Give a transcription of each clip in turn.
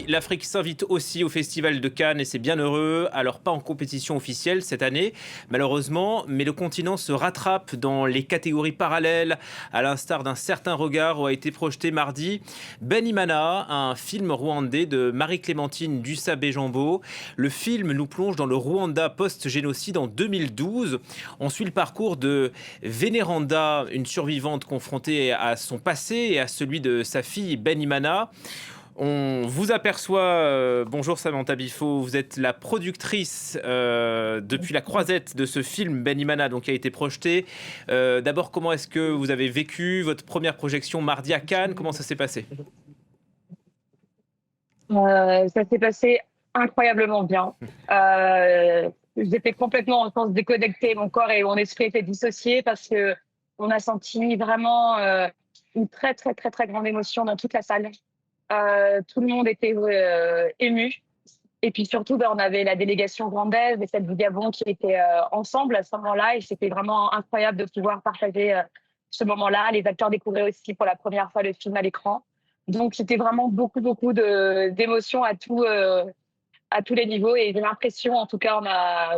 l'Afrique s'invite aussi au Festival de Cannes et c'est bien heureux. Alors pas en compétition officielle cette année, malheureusement, mais le continent se rattrape dans les catégories parallèles, à l'instar d'un certain regard où a été projeté mardi Benimana, un film rwandais de Marie-Clémentine Dussabé-Jambeau. Le film nous plonge dans le Rwanda post-génocide en 2012. On suit le parcours de Vénéranda, une survivante confrontée à son passé et à celui de sa fille Benimana. On vous aperçoit, bonjour Samantha Bifo, vous êtes la productrice depuis la croisette de ce film Benimana donc, qui a été projeté. D'abord, comment est-ce que vous avez vécu votre première projection mardi à Cannes? Comment ça s'est passé? Ça s'est passé incroyablement bien. J'étais complètement en sens déconnectée, mon corps et mon esprit étaient dissociés parce que on a senti vraiment une très très très très grande émotion dans toute la salle. Tout le monde était ému. Et puis surtout, on avait la délégation rwandaise et celle du Gabon qui étaient ensemble à ce moment-là. Et c'était vraiment incroyable de pouvoir partager ce moment-là. Les acteurs découvraient aussi pour la première fois le film à l'écran. Donc c'était vraiment beaucoup, beaucoup d'émotions à tous les niveaux. Et j'ai l'impression, en tout cas,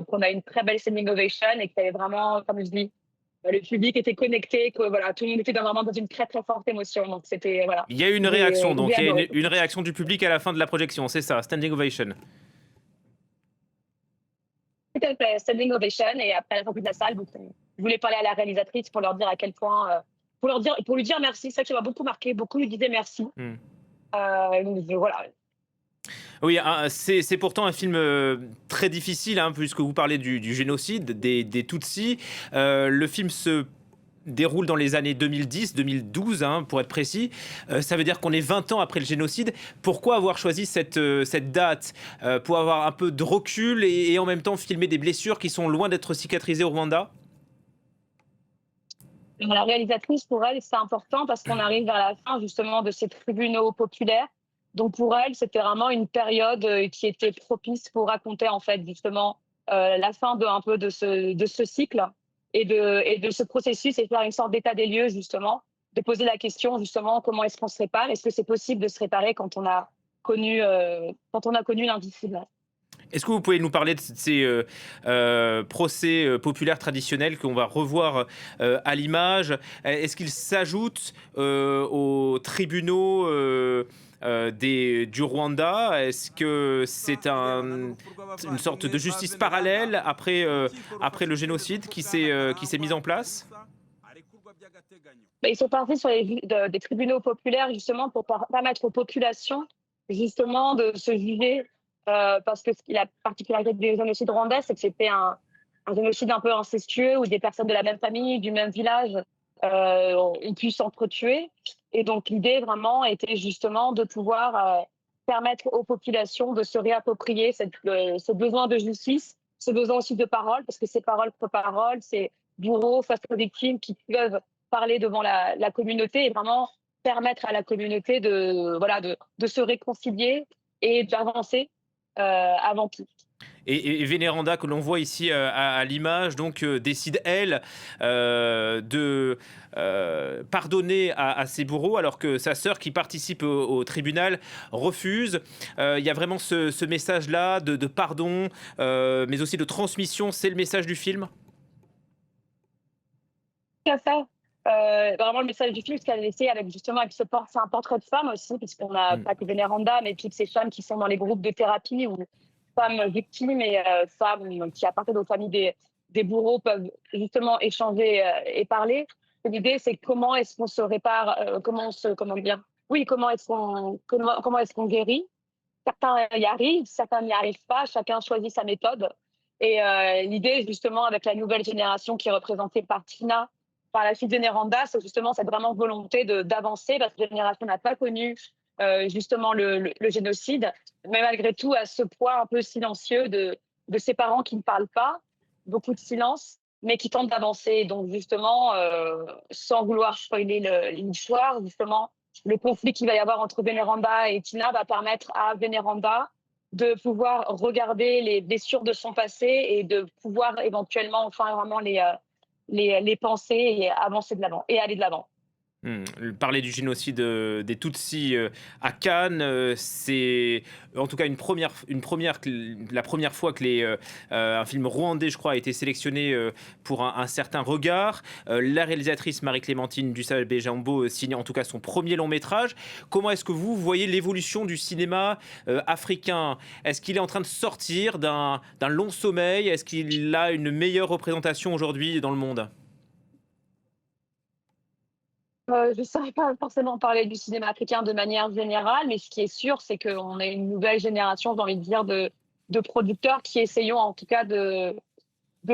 qu'on a une très belle standing ovation et que ça avait vraiment, comme je dis, le public était connecté, que voilà, tout le monde était vraiment dans une très, très forte émotion. Donc c'était, voilà, Il y a eu une réaction, j'ai donc il y a adoré. une réaction du public à la fin de la projection, c'est ça, standing ovation. Tout à fait, standing ovation. Et après la sortie de la salle, donc, je voulais parler à la réalisatrice pour leur dire à quel point, pour lui dire merci. Ça qui m'a beaucoup marqué, beaucoup lui disaient merci. Hmm. Donc, voilà. Oui, c'est pourtant un film très difficile, hein, puisque vous parlez du génocide, des Tutsis. Le film se déroule dans les années 2010-2012, hein, pour être précis. Ça veut dire qu'on est 20 ans après le génocide. Pourquoi avoir choisi cette date pour avoir un peu de recul et en même temps filmer des blessures qui sont loin d'être cicatrisées au Rwanda? La réalisatrice, pour elle, c'est important parce qu'on arrive vers la fin justement de ces tribunaux populaires. Donc pour elle, c'était vraiment une période qui était propice pour raconter en fait justement la fin de un peu de ce cycle et de ce processus et faire une sorte d'état des lieux justement, de poser la question justement comment est-ce qu'on se répare, est-ce que c'est possible de se réparer quand on a connu l'indicible. Est-ce que vous pouvez nous parler de ces procès populaires traditionnels qu'on va revoir à l'image? Est-ce qu'ils s'ajoutent aux tribunaux du Rwanda? Est-ce que c'est une sorte de justice parallèle après le génocide qui s'est mis en place? Ils sont partis sur des tribunaux populaires justement pour permettre aux populations justement de se juger parce que la particularité du génocide rwandais, c'est que c'était un génocide un peu incestueux où des personnes de la même famille, du même village ont pu s'entretuer. Et donc l'idée vraiment était justement de pouvoir permettre aux populations de se réapproprier ce besoin de justice, ce besoin aussi de parole, parce que c'est parole contre parole, c'est bourreaux face aux victimes qui peuvent parler devant la communauté et vraiment permettre à la communauté voilà, de se réconcilier et d'avancer avant tout. Et Vénéranda, que l'on voit ici à l'image, donc décide, elle, de pardonner à ses bourreaux, alors que sa sœur, qui participe au tribunal, refuse. Il y a vraiment ce message-là de pardon, mais aussi de transmission. C'est le message du film? Tout à fait. Vraiment le message du film, ce qu'elle essaie avec justement avec c'est un portrait de femme aussi, puisqu'on a Mm. pas que Vénéranda, mais toutes ces femmes qui sont dans les groupes de thérapie ou femmes victimes et femmes qui appartiennent aux familles des bourreaux peuvent justement échanger et parler. Et l'idée, c'est comment est-ce qu'on se répare, comment dire, oui, comment est-ce qu'on guérit. Certains y arrivent, certains n'y arrivent pas, chacun choisit sa méthode. Et l'idée, justement, avec la nouvelle génération qui est représentée par Tina, par la fille de Néranda, c'est justement cette vraiment volonté d'avancer, parce que la génération n'a pas connu justement le génocide, mais malgré tout, à ce poids un peu silencieux de ses parents qui ne parlent pas, beaucoup de silence, mais qui tentent d'avancer. Donc, justement, sans vouloir spoiler l'histoire, justement, le conflit qu'il va y avoir entre Vénéranda et Tina va permettre à Vénéranda de pouvoir regarder les blessures de son passé et de pouvoir éventuellement enfin vraiment les penser et avancer de l'avant et aller de l'avant. Parler du génocide, des Tutsis, à Cannes, c'est en tout cas la première fois que un film rwandais, je crois, a été sélectionné, pour un certain regard. La réalisatrice Marie-Clémentine Dussabé-Jambeau signe en tout cas son premier long métrage. Comment est-ce que vous voyez l'évolution du cinéma, africain? Est-ce qu'il est en train de sortir d'un long sommeil? Est-ce qu'il a une meilleure représentation aujourd'hui dans le monde? Je ne saurais pas forcément parler du cinéma africain de manière générale, mais ce qui est sûr, c'est qu'on est une nouvelle génération, j'ai envie de dire, de producteurs qui essayons en tout cas de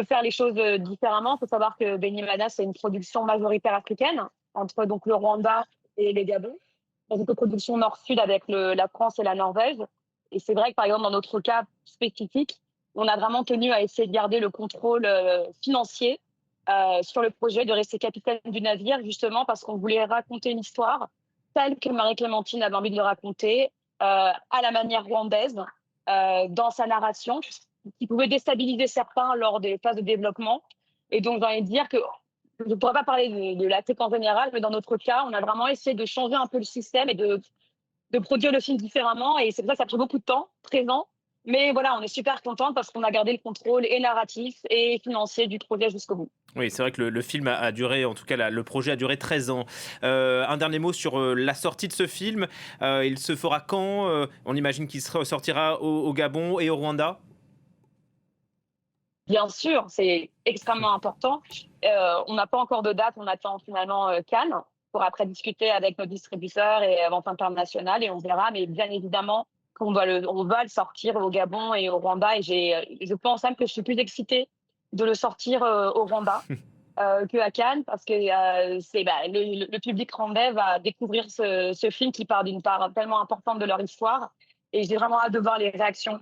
faire les choses différemment. Il faut savoir que Benimana, c'est une production majoritaire africaine, entre donc le Rwanda et les Gabon. C'est une coproduction nord-sud avec la France et la Norvège. Et c'est vrai que par exemple, dans notre cas spécifique, on a vraiment tenu à essayer de garder le contrôle financier sur le projet, de rester capitaine du navire, justement parce qu'on voulait raconter une histoire telle que Marie-Clémentine avait envie de le raconter, à la manière rwandaise, dans sa narration, qui pouvait déstabiliser certains lors des phases de développement. Et donc, j'ai envie de dire que je ne pourrais pas parler de la tech en général, mais dans notre cas, on a vraiment essayé de changer un peu le système et de produire le film différemment. Et c'est pour ça que ça a pris beaucoup de temps, 13 ans. Mais voilà, on est super contents parce qu'on a gardé le contrôle et narratif et financier du projet jusqu'au bout. Oui, c'est vrai que le film a duré, en tout cas le projet a duré 13 ans. Un dernier mot sur la sortie de ce film. Il se fera quand? On imagine qu'il sortira au Gabon et au Rwanda. Bien sûr, c'est extrêmement important. On n'a pas encore de date, on attend finalement Cannes pour après discuter avec nos distributeurs et vente internationale et on verra. Mais bien évidemment on va le sortir au Gabon et au Rwanda et je pense même que je suis plus excitée de le sortir au Rwanda qu'à Cannes parce que le public rwandais va découvrir ce film qui part d'une part tellement importante de leur histoire et j'ai vraiment hâte de voir les réactions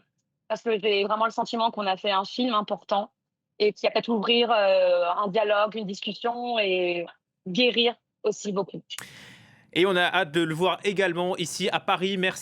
parce que j'ai vraiment le sentiment qu'on a fait un film important et qui a peut-être ouvrir un dialogue, une discussion et guérir aussi beaucoup. Et on a hâte de le voir également ici à Paris. Merci.